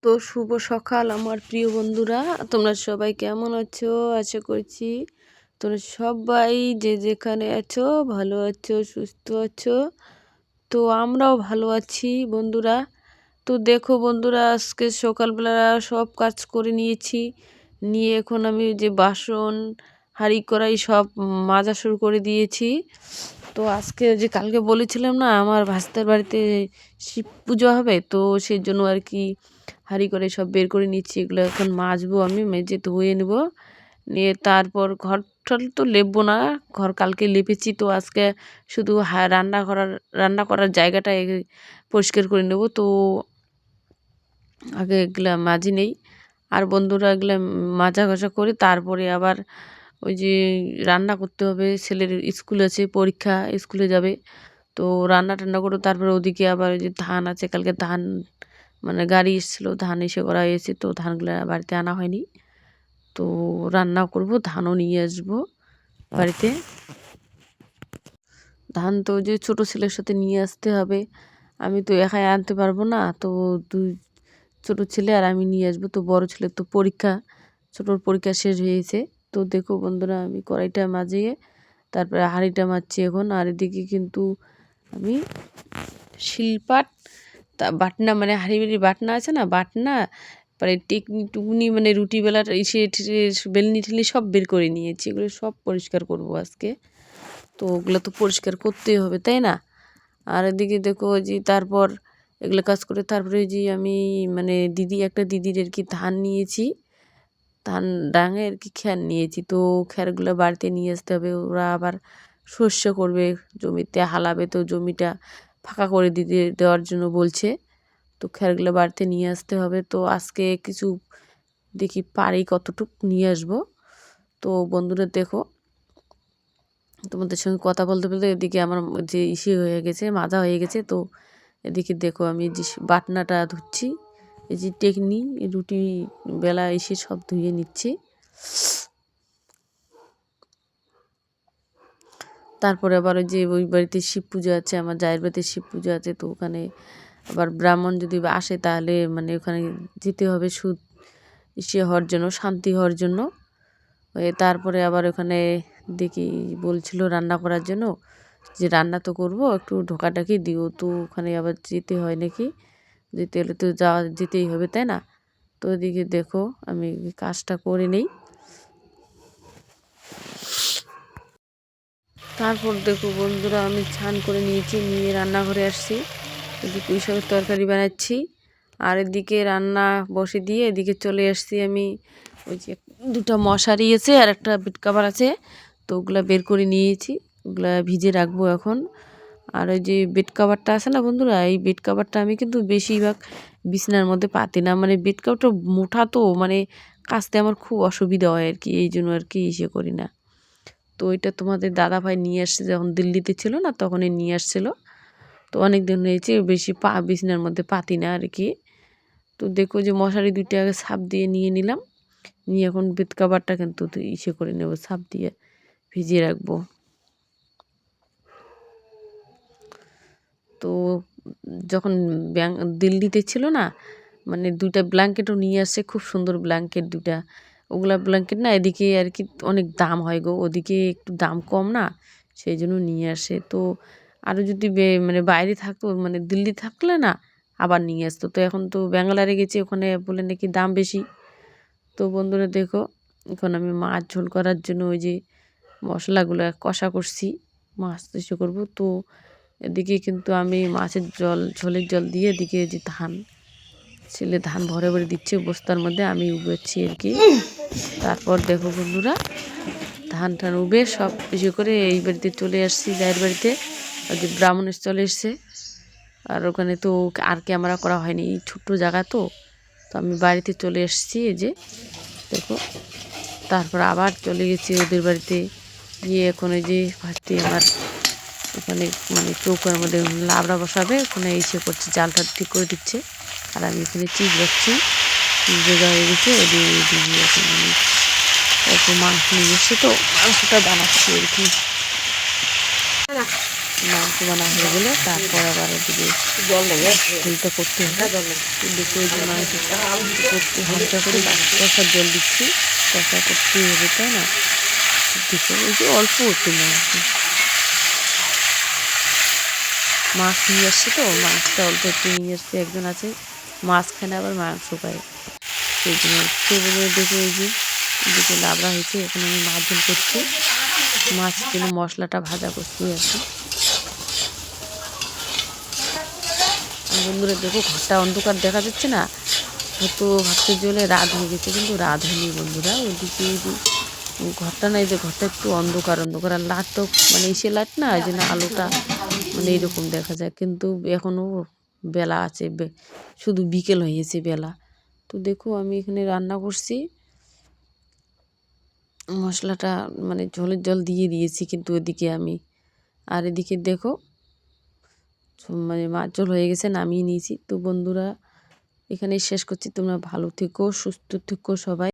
তো শুভ সকাল আমার প্রিয় বন্ধুরা, তোমরা সবাই কেমন আছো? আশা করছি তোমরা সবাই যে যেখানে আছো ভালো আছো, সুস্থ আছো। তো আমরাও ভালো আছি বন্ধুরা। তো দেখো বন্ধুরা, আজকে সকালবেলা সব কাজ করে নিয়েছি, নিয়ে এখন আমি যে বাসন হাঁড়ি কড়াই সব মাজা শুরু করে দিয়েছি। তো আজকে যে কালকে বলেছিলাম না আমার ভাস্তার বাড়িতে শিব পুজো হবে, তো সেই জন্য আর কি হাঁড়ি করে সব বের করে নিচ্ছি। এগুলো এখন মাজবো, আমি মেজে ধুয়ে নেব, নিয়ে তারপর ঘর টর তো লেপবো না, ঘর কালকে লেপেছি। তো আজকে শুধু রান্না করার জায়গাটা পরিষ্কার করে নেব। তো আগে এগুলা মাজি নেই। আর বন্ধুরা এগুলা মাজা ঘষা করে তারপরে আবার ওই যে রান্না করতে হবে, ছেলের স্কুল আছে, পরীক্ষা, স্কুলে যাবে। তো রান্না টান্না করে তারপরে ওদিকে আবার ওই যে ধান আছে, কালকে ধান মানে গাড়ি এসেছিলো, ধান এসে করা হয়েছে, তো ধানগুলো বাড়িতে আনা হয়নি। তো রান্না করব, ধানও নিয়ে আসবো বাড়িতে। ধান তো যে ছোট ছেলের সাথে নিয়ে আসতে হবে, আমি তো একাই আনতে পারবো না। তো দুই ছোট ছেলে আর আমি নিয়ে আসবো। তো বড় ছেলের তো পরীক্ষা, ছোটোর পরীক্ষা শেষ হয়েছে। তো দেখো বন্ধুরা, আমি কড়াইটা মাজিয়ে তারপরে হাঁড়িটা মাজছি এখন। আর এদিকে কিন্তু আমি শিলপাট বাটনা মানে হাঁড়ি বাটনা আছে না, বাটনা পরে টেকনি টুকনি মানে রুটি বেলার ইসে বেলনি ঠেলি সব বের করে নিয়েছি। এগুলো সব পরিষ্কার করব আজকে। তো ওগুলো তো পরিষ্কার করতেই হবে, তাই না? আর এদিকে দেখো যে তারপর এগুলো কাজ করে তারপরে যে আমি মানে একটা দিদির আর কি ধান নিয়েছি, ধান ডাঙে আর কি খ্যার নিয়েছি। তো খ্যারগুলো বাড়িতে নিয়ে আসতে হবে, ওরা আবার শস্য করবে, জমিতে হালাবে, তো জমিটা ফাঁকা করে দেওয়ার জন্য বলছে। তো খ্যারগুলো বাড়িতে নিয়ে আসতে হবে। তো আজকে কিছু দেখি পারি কতটুক নিয়ে আসবো। তো বন্ধুরা দেখো, তোমাদের সঙ্গে কথা বলতে বলতে এদিকে আমার যে হয়ে গেছে, মাজা হয়ে গেছে। তো এদিকে দেখো আমি যে বাটনাটা ধুচ্ছি, এই যে টেকনি রুটি বেলা সব ধুয়ে নিচ্ছি। তারপরে আবার ওই যে ওই বাড়িতে শিব পুজো আছে, আমার জায়ের বাড়িতে শিব পুজো আছে। তো ওখানে আবার ব্রাহ্মণ যদি আসে তাহলে মানে ওখানে যেতে হবে হওয়ার জন্য, শান্তি হওয়ার জন্য। তারপরে আবার ওখানে দেখি বলছিল রান্না করার জন্য, যে রান্না তো করবো, একটু ঢোকাঢাকি দিও। তো ওখানে আবার যেতে হয় নাকি, যেতে হলে তো যেতেই হবে, তাই না? তো এদিকে দেখো আমি কাজটা করে নেই। তারপর দেখো বন্ধুরা, আমি স্নান করে নিয়েছি, নিয়ে রান্নাঘরে আসছি। এদিকে পুঁই শাকের তরকারি বানাচ্ছি, আর এদিকে রান্না বসে দিয়ে এদিকে চলে আসছি আমি। ওই যে দুটো মশারি আছে আর একটা বেড কভার আছে, তো ওগুলা বের করে নিয়েছি, ওগুলা ভিজে রাখবো এখন। আর ওই যে বেড কভারটা আছে না বন্ধুরা, এই বেড কভারটা আমি কিন্তু বেশিরভাগ বিছানার মধ্যে পাতি না, মানে বেড কভারটা মোটা, তো মানে কাচতে আমার খুব অসুবিধা হয় আর কি, এই জন্য আর কি করি না। তো ওইটা তোমাদের দাদাভাই নিয়ে আসছে, যখন দিল্লিতে ছিল না তখনই নিয়ে আসছিলো। তো অনেক দিন হয়েছে, বেশি বিছানার মধ্যে পাতি না আর কি। তো দেখো যে মশারি দুইটা আগে ছাপ দিয়ে নিয়ে নিলাম, নিয়ে এখন বেড কভারটা কিন্তু করে নেবো, ছাপ দিয়ে ভিজিয়ে রাখবো। তো যখন দিল্লিতে ছিল না, মানে দুইটা ব্ল্যাঙ্কেটও নিয়ে আসছে, খুব সুন্দর ব্ল্যাঙ্কেট দুইটা। ওগুলা ব্ল্যাঙ্কেট না এদিকে আর কি অনেক দাম হয় গো, ওদিকে একটু দাম কম না, সেই জন্য নিয়ে আসে। তো আরও যদি মানে বাইরে থাকতো, মানে দিল্লি থাকলে না আবার নিয়ে আসতো। তো এখন তো ব্যাঙ্গালোরে গেছে, ওখানে বলে নাকি দাম বেশি। তো বন্ধুরা দেখো, এখন আমি মাছ ঝোল করার জন্য ওই যে মশলাগুলো কষা করছি, মাছ ইসে করবো। তো এদিকে কিন্তু আমি মাছের ঝোলের জল দিয়ে এদিকে যে ছেলে ধান ভরে ভরে দিচ্ছে বস্তার মধ্যে, আমি উবেছি আর কি। তারপর দেখো বন্ধুরা, ধান টান উবে সব কিছু করে এই বাড়িতে চলে আসছি, জায়ের বাড়িতে। ওই যে ব্রাহ্মণের চলে এসছে, আর ওখানে তো আর ক্যামেরা করা হয়নি, এই ছোট্ট জায়গা তো। তো আমি বাড়িতে চলে এসেছি, এই যে দেখো। তারপর আবার চলে গেছি ওদের বাড়িতে, গিয়ে এখন ওই যে ফার্স্টে আমার ওখানে মানে চৌকার মধ্যে লাবড়া বসাবে, ওখানে করছে, জালটা ঠিক করে দিচ্ছে। আর আমি এখানে চিজ রাখছি, চিজ দেওয়া হয়ে গেছে। ওদিকে এখন আমি অল্প মাংস নিয়ে এসছে, তো মাংসটা বানাচ্ছি আর কি। মাংস বানা হয়ে গেলে তারপর আবার এদিকে ঝোলটা করতে হবে। দেখো এই যে মাংস করতে হালকা করে কষার জল দিচ্ছি, কষা করতেই হবে তাই না। দেখো ওই যে অল্প একটু মাছ নিয়ে আসছে, তো মাছটা অল্প একটু নিয়ে আসছে। একজন আছে মাছ খায় না আবার মাংস খায়, সেই জন্য দেখে এই যে এদিকে লাবড়া হয়েছে। এখন আমি মাছ ঝোল করছি, মাছ জন্য মশলাটা ভাজা করছি আর কি। বন্ধুরা দেখো ঘরটা অন্ধকার দেখা যাচ্ছে না, হয়তো ভাবতে জলে রাত হয়ে গেছে, কিন্তু রাত হয়নি বন্ধুরা। ওইদিকে ঘরটা না, এই যে ঘরটা একটু অন্ধকার অন্ধকার, আর লাইটটাও মানে এসে লাইট না, এই জন্য আলোটা মানে এইরকম দেখা যায়, কিন্তু এখনও বেলা আছে, শুধু বিকেল হয়েছে বেলা। তো দেখো আমি এখানে রান্না করছি, মশলাটা মানে ঝোলের জল দিয়ে দিয়েছি, কিন্তু এদিকে আমি আর এদিকে দেখো মানে মাছ ঝোল হয়ে গেছে, নামিয়ে নিয়েছি। তো বন্ধুরা এখানেই শেষ করছি, তোমরা ভালো থেকো, সুস্থ থেকো সবাই।